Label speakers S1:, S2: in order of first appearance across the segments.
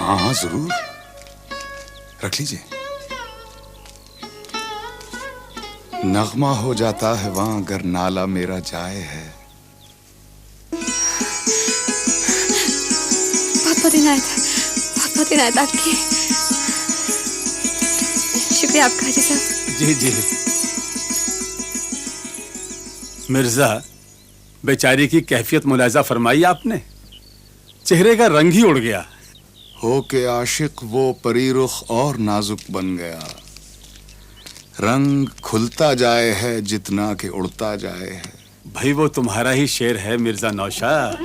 S1: ہاں ہاں ضرور رکھ لیجیے. نغمہ ہو جاتا ہے وہاں اگر نالا میرا جائے ہے.
S2: بہت بہت عنایت ہے, بہت بہت عنایت آپ کی. شکریہ آپ کا حاجی صاحب.
S3: جی جی. مرزا بیچاری کی کیفیت ملاحظہ فرمائی آپ نے, چہرے کا رنگ ہی اڑ گیا.
S1: ہو کے عاشق وہ پری رخ اور نازک بن گیا, رنگ کھلتا جائے ہے جتنا کہ اڑتا جائے ہے.
S3: بھائی وہ تمہارا ہی شعر ہے مرزا نوشاد.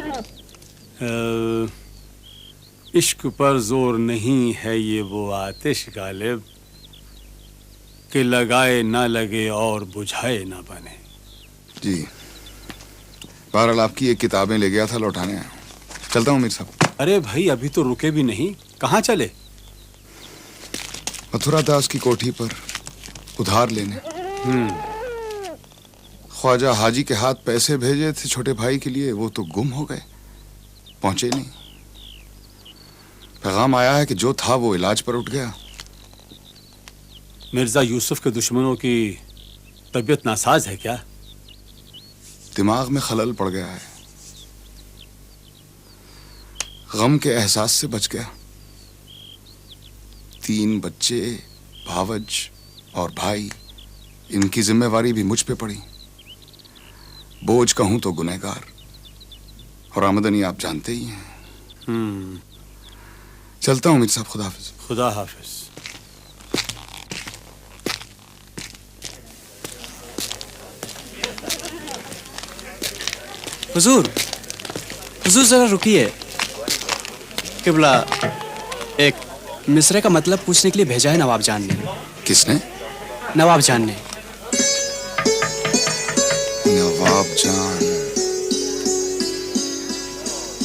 S3: عشق پر زور نہیں ہے یہ وہ آتش غالب کہ لگائے نہ لگے اور بجھائے نہ بنے.
S1: جی بہرحال آپ کی یہ کتابیں لے گیا تھا, لوٹانے آیا ہوں. چلتا ہوں میر صاحب.
S3: ارے بھائی ابھی تو رکے بھی نہیں, کہاں چلے؟
S1: متھرا داس کی کوٹھی پر ادھار لینے. خواجہ حاجی کے ہاتھ پیسے بھیجے تھے چھوٹے بھائی کے لیے, وہ تو گم ہو گئے, پہنچے نہیں. پیغام آیا ہے کہ جو تھا وہ علاج پر اٹھ گیا.
S3: مرزا یوسف کے دشمنوں کی طبیعت ناساز ہے کیا؟
S1: دماغ میں خلل پڑ گیا ہے, غم کے احساس سے بچ گیا. 3 بچے, بھاوج اور بھائی, ان کی ذمہ واری بھی مجھ پہ پڑی. بوجھ کہوں تو گنہگار, اور آمدنی آپ جانتے ہی ہیں. چلتا ہوں میر صاحب, خدا حافظ.
S3: خدا حافظ.
S4: حضور حضور ذرا رکیے. قبلہ ایک مصرے کا مطلب پوچھنے کے لیے بھیجا ہے نواب جان نے.
S1: کس نے؟
S4: نواب جان نے.
S1: نواب جان,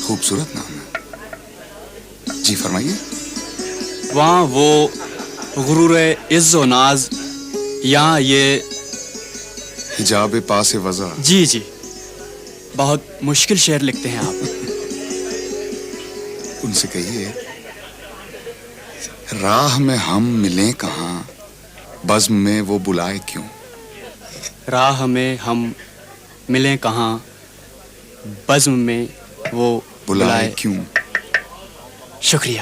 S1: خوبصورت نام ہے. جی فرمائیے.
S4: وہاں وہ غرور عز و ناز, یہاں یہ
S1: حجاب پاس وضع.
S4: جی جی, بہت مشکل شعر لکھتے ہیں آپ.
S1: ان سے کہیے راہ میں ہم ملیں کہاں, بزم میں وہ بلائے کیوں.
S4: راہ میں ہم ملیں کہاں, بزم میں وہ
S1: بلائے کیوں.
S4: شکریہ.